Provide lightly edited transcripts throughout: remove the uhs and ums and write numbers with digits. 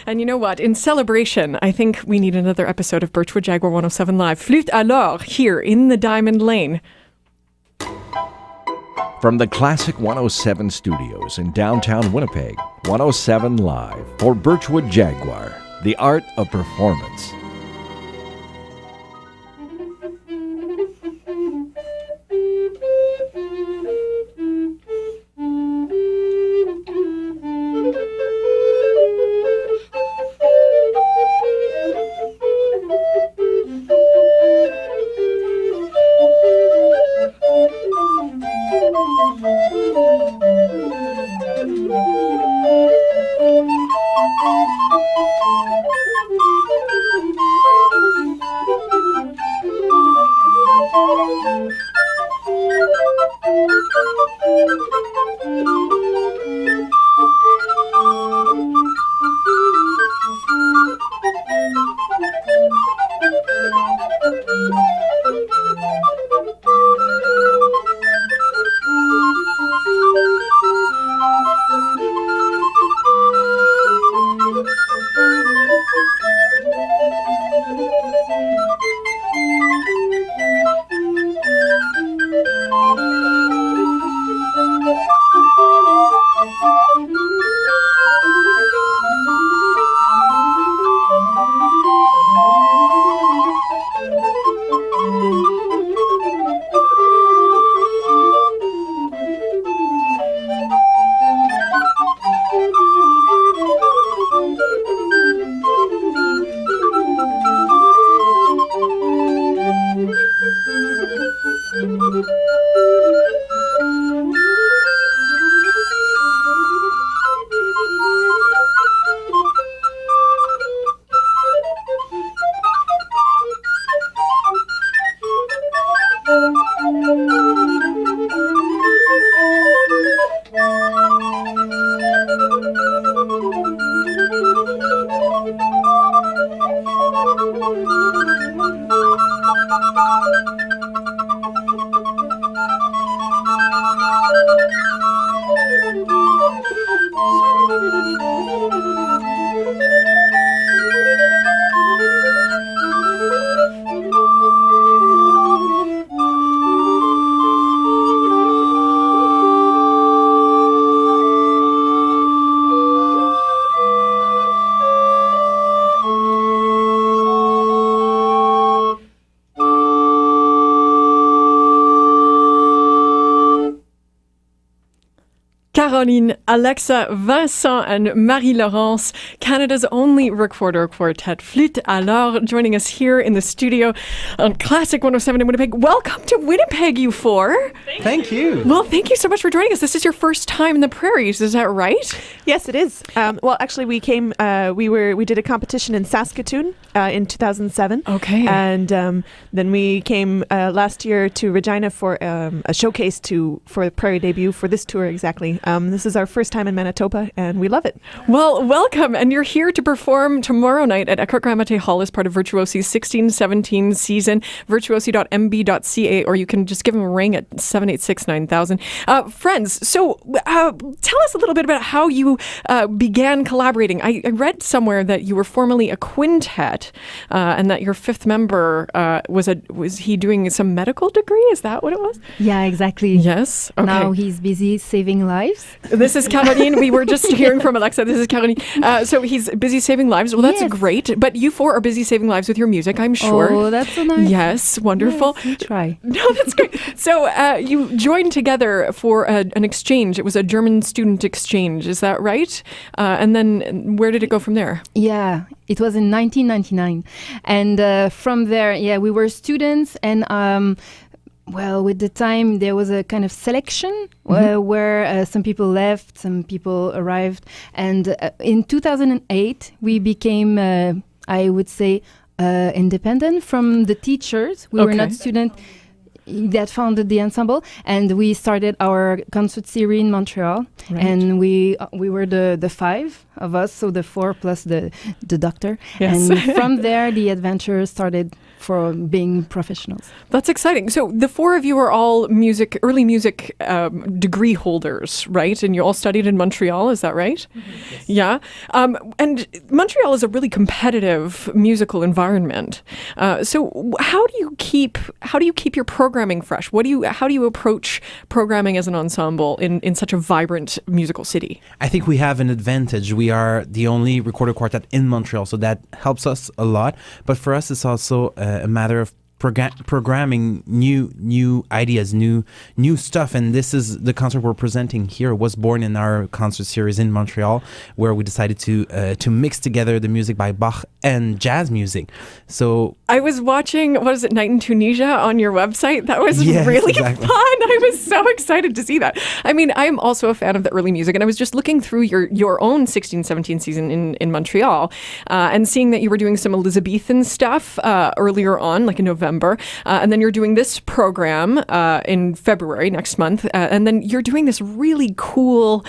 And you know what? In celebration, I think we need another episode of Birchwood Jaguar 107 Live. FLûTE ALORS here in the Diamond Lane. From the Classic 107 studios in downtown Winnipeg, 107 Live for Birchwood Jaguar, the art of performance. Caroline, Alexa, Vincent, and Marie-Laurence, Canada's only recorder quartet, FLûTE ALORS, joining us here in the studio on Classic 107 in Winnipeg. Welcome to Winnipeg, you four. Thank you. Well, thank you so much for joining us. This is your first time in the prairies, is that right? Yes, it is. Well, actually, we came. We did a competition in Saskatoon in 2007. Okay. And then we came last year to Regina for a showcase for the Prairie debut for this tour exactly. This is our first time in Manitoba, and we love it. Well, welcome. And you're here to perform tomorrow night at Eckert Gramate Hall as part of Virtuosi's 16-17 season, virtuosi.mb.ca, or you can just give them a ring at 786-9000. Friends, so tell us a little bit about how you began collaborating. I read somewhere that you were formerly a quintet and that your fifth member was he doing some medical degree? Is that what it was? Yeah, exactly. Yes. Okay. Now he's busy saving lives. This is Caroline. We were just hearing from Alexa. This is Caroline. So he's busy saving lives. Well, that's great. But you four are busy saving lives with your music, I'm sure. Oh, that's so nice. Yes, wonderful. Yes, we try. No, that's great. So you joined together for an exchange. It was a German student exchange. Is that right? And then where did it go from there? Yeah, it was in 1999. And from there, we were students and... well, with the time, there was a kind of selection where some people left, some people arrived. And in 2008, we became, I would say, independent from the teachers. We were not students. that founded the ensemble, and we started our concert series in Montreal. Right. And we were the five of us, so the four plus the doctor. Yes. And from there, the adventure started for being professionals. That's exciting. So the four of you are all early music degree holders, right? And you all studied in Montreal, is that right? Yes. Yeah. And Montreal is a really competitive musical environment. So how do you keep your programming fresh? How do you approach programming as an ensemble in such a vibrant musical city? I think we have an advantage. We are the only recorded quartet in Montreal, so that helps us a lot. But for us, it's also a matter of programming new ideas, new stuff. And this is the concert we're presenting here was born in our concert series in Montreal, where we decided to mix together the music by Bach and jazz music. So I was watching, Night in Tunisia on your website. That was Yes, really exactly. fun. I was so excited to see that. I mean, I'm also a fan of the early music, and I was just looking through your own 16-17 season in Montreal and seeing that you were doing some Elizabethan stuff earlier on, like in November. And then you're doing this program in February next month. And then you're doing this really cool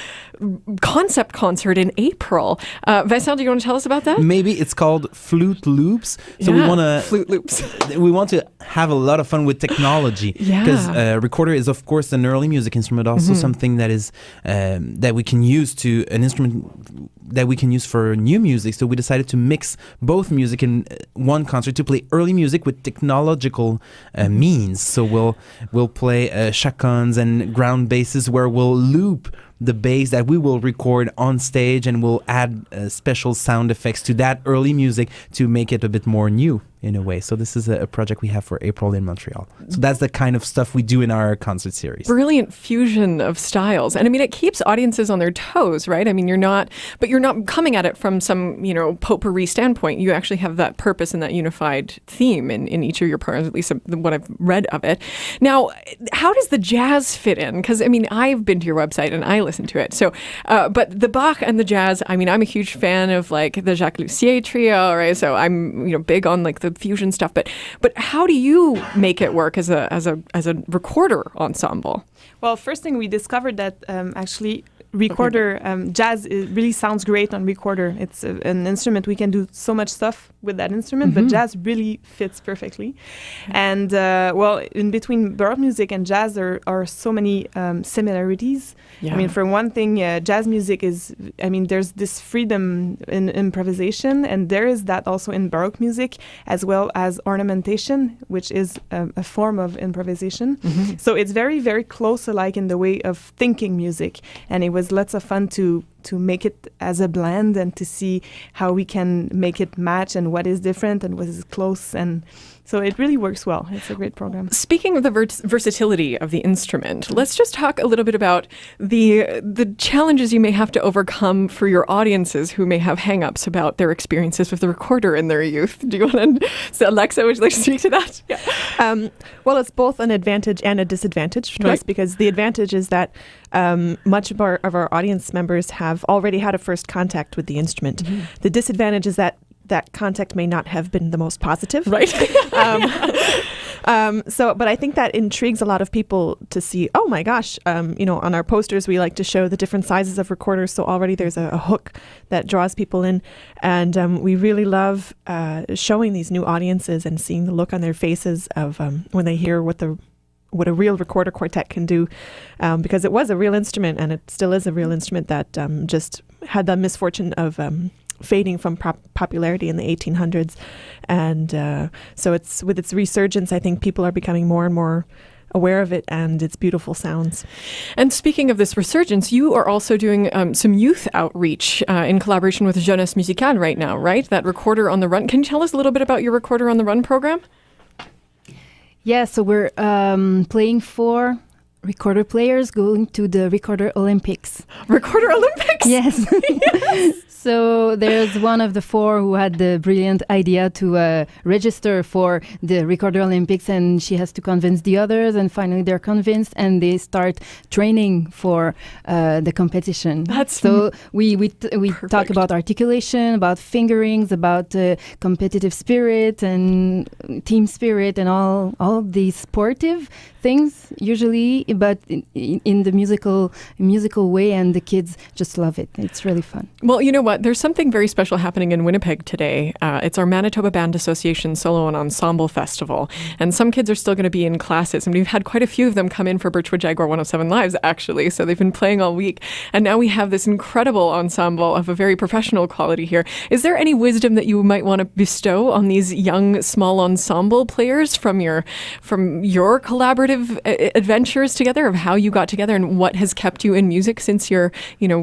concept concert in April. Vincent, do you want to tell us about that? maybe it's called FLûTE Loops. So Yeah, we want to flute loops. we want to have a lot of fun with technology, Yeah. because recorder is of course an early music instrument, also something that is that we can use to an instrument that we can use for new music. So we decided to mix both music in one concert, to play early music with technological means. So we'll play shotguns and ground basses, where we'll loop the bass that we will record on stage, and we'll add special sound effects to that early music to make it a bit more new in a way. So this is a project we have for April in Montreal. So that's the kind of stuff we do in our concert series. Brilliant fusion of styles. And I mean, it keeps audiences on their toes, right? I mean, you're not coming at it from some, potpourri standpoint. You actually have that purpose and that unified theme in each of your programs, at least what I've read of it. Now, how does the jazz fit in? Because, I mean, I've been to your website and I listen to it. So, but the Bach and the jazz, I mean, I'm a huge fan of like the Jacques Lussier trio, right? So I'm, big on like the fusion stuff, but how do you make it work as a recorder ensemble? Well, first thing we discovered that actually recorder jazz really sounds great on recorder. It's an instrument we can do so much stuff with that instrument, but jazz really fits perfectly. And in between baroque music and jazz, there are so many similarities. Yeah. I mean, for one thing, jazz music there's this freedom in improvisation, and there is that also in baroque music, as well as ornamentation, which is a form of improvisation. So it's very, very close alike in the way of thinking music, and it was lots of fun to make it as a blend and to see how we can make it match and what is different and what is close. And so it really works well. It's a great program. Speaking of the versatility of the instrument, let's just talk a little bit about the challenges you may have to overcome for your audiences who may have hang-ups about their experiences with the recorder in their youth. Do you want to, so Alexa, would you like to speak to that? Yeah. Well, it's both an advantage and a disadvantage to us, because the advantage is that much of our audience members have already had a first contact with the instrument. The disadvantage is that contact may not have been the most positive. Right. But I think that intrigues a lot of people to see, oh my gosh, on our posters, we like to show the different sizes of recorders. So already there's a hook that draws people in. And we really love showing these new audiences and seeing the look on their faces of when they hear what a real recorder quartet can do, because it was a real instrument, and it still is a real instrument that just had the misfortune of fading from popularity in the 1800s. And so it's with its resurgence, I think people are becoming more and more aware of it and its beautiful sounds. And speaking of this resurgence, you are also doing some youth outreach in collaboration with Jeunesse Musicale right now, right? That Recorder on the Run. Can you tell us a little bit about your Recorder on the Run program? Yeah, so we're playing for recorder players going to the Recorder Olympics. Recorder Olympics? Yes. So there's one of the four who had the brilliant idea to register for the Recorder Olympics, and she has to convince the others, and finally they're convinced, and they start training for the competition. So we talk about articulation, about fingerings, about competitive spirit and team spirit, and all these sportive things usually, but in the musical way, and the kids just love it. It's really fun. Well, you know what? There's something very special happening in Winnipeg today. It's our Manitoba Band Association Solo and Ensemble Festival. And some kids are still going to be in classes. And we've had quite a few of them come in for Birchwood Jaguar 107 Lives, actually. So they've been playing all week. And now we have this incredible ensemble of a very professional quality here. Is there any wisdom that you might want to bestow on these young, small ensemble players from your collaborative adventures together, of how you got together and what has kept you in music since your,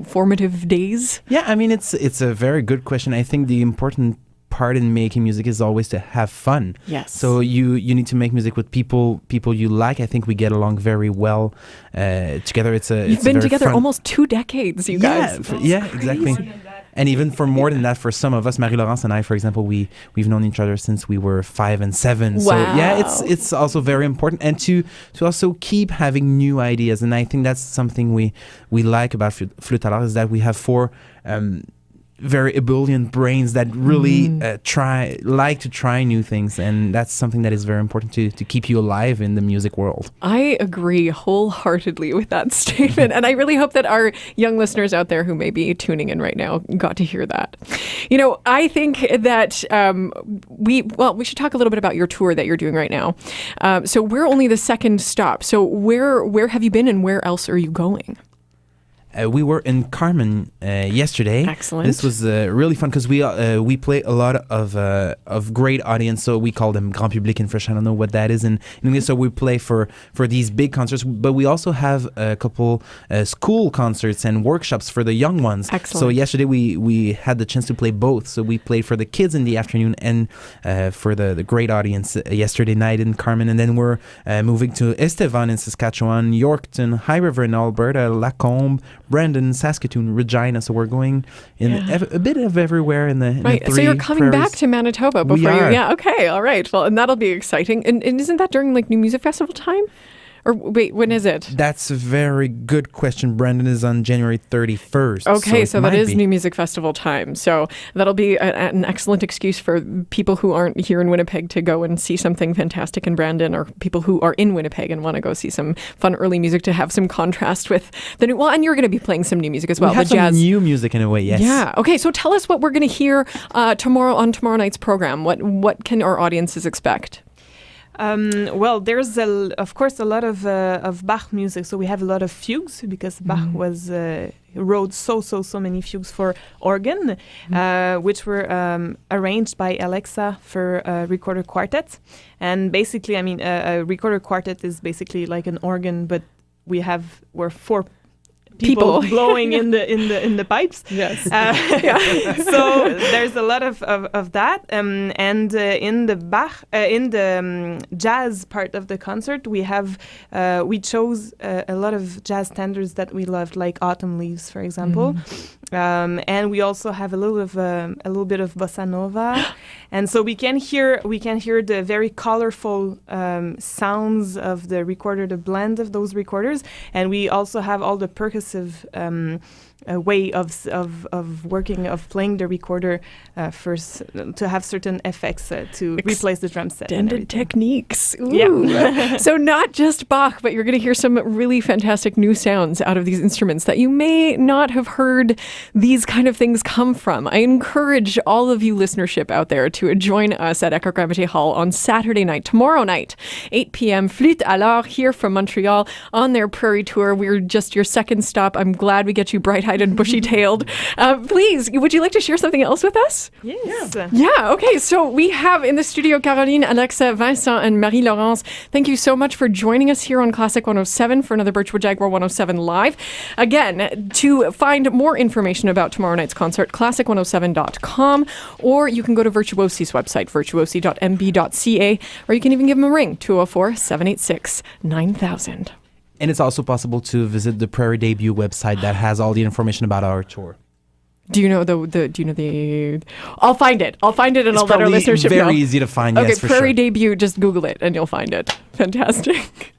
formative days? Yeah, I mean, it's a very good question. I think the important part in making music is always to have fun. Yes. So you need to make music with people you like. I think we get along very well together. You've been together almost 2 decades, you guys. Exactly. And even for more than that, for some of us, Marie-Laurence and I, for example, we've known each other since we were 5 and 7. Wow. So yeah, it's also very important, and to also keep having new ideas. And I think that's something we like about FLûTE ALORS, is that we have 4 very ebullient brains that really like to try new things, and that's something that is very important to keep you alive in the music world. I agree wholeheartedly with that statement, and I really hope that our young listeners out there who may be tuning in right now got to hear that. I think that we should talk a little bit about your tour that you're doing right now. So we're only the second stop. So where have you been, and where else are you going? We were in Carmen yesterday. Excellent. This was really fun because we play a lot of great audience. So we call them Grand Public in French. I don't know what that is in English. So we play for these big concerts, but we also have a couple school concerts and workshops for the young ones. Excellent. So yesterday we had the chance to play both. So we played for the kids in the afternoon and for the great audience yesterday night in Carmen. And then we're moving to Estevan in Saskatchewan, Yorkton, High River in Alberta, Lacombe, Brandon, Saskatoon, Regina. So we're going in a bit of everywhere in the right. The 3 so you're coming prairies. back to Manitoba before We are. Yeah. Okay. All right. Well, and that'll be exciting. And isn't that during New Music Festival time? Or wait, when is it? That's a very good question. Brandon is on January 31st. Okay, so that is New Music Festival time. So that'll be an excellent excuse for people who aren't here in Winnipeg to go and see something fantastic in Brandon, or people who are in Winnipeg and want to go see some fun early music to have some contrast with the new. Well, and you're going to be playing some new music as well. We have the jazz. some new music in a way, yes. Yeah. Okay, so tell us what we're going to hear tomorrow on tomorrow night's program. What can our audiences expect? Well, there's of course a lot of Bach music. So we have a lot of fugues because Bach was wrote so many fugues for organ, which were arranged by Alexa for a recorder quartet. And basically, I mean, a recorder quartet is basically like an organ, but we're 4 people blowing in the pipes. Yes. So there's a lot of that. And in the Bach, in the jazz part of the concert, we chose a lot of jazz standards that we loved, like Autumn Leaves, for example. And we also have a little bit of bossa nova, and so we can hear the very colorful sounds of the recorder, the blend of those recorders, and we also have all the percussive way of working, of playing the recorder first to have certain effects to replace the drum set. Extended techniques. Ooh. Yeah. So not just Bach, but you're going to hear some really fantastic new sounds out of these instruments that you may not have heard these kind of things come from. I encourage all of you listenership out there to join us at Echo Gravity Hall on Saturday night, tomorrow night, 8 p.m. FLûTE ALORS here from Montreal on their Prairie Tour. We're just your second stop. I'm glad we get you bright-eyed and bushy-tailed. Please, would you like to share something else with us? Yes. Yeah, okay. So we have in the studio Caroline, Alexa, Vincent, and Marie-Laurence. Thank you so much for joining us here on Classic 107 for another Birchwood Jaguar 107 Live. Again, to find more information about tomorrow night's concert, classic107.com, or you can go to Virtuosi's website, virtuosi.mb.ca, or you can even give them a ring, 204-786-9000. And it's also possible to visit the Prairie Debut website that has all the information about our tour. Do you know the? I'll find it. I'll find it and It's I'll let our probably listenership very know. easy to find. Okay, Yes, for Prairie sure. Debut. Just Google it and you'll find it. Fantastic.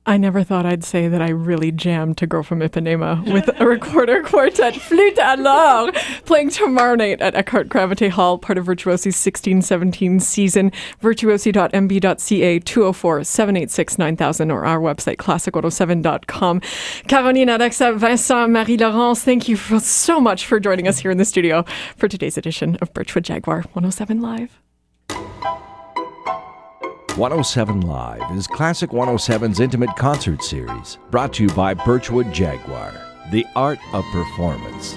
I never thought I'd say that I really jammed to Girl from Ipanema with a recorder quartet, FLûTE ALORS, playing tomorrow night at Eckhart Gravité Hall, part of Virtuosi's 16-17 season. Virtuosi.mb.ca, 204-786-9000, or our website, classic107.com. Caroline, Alexa, Vincent, Marie-Laurence, thank you so much for joining us here in the studio for today's edition of Birchwood Jaguar 107 Live. 107 Live is Classic 107's intimate concert series, brought to you by Birchwood Jaguar, the art of performance.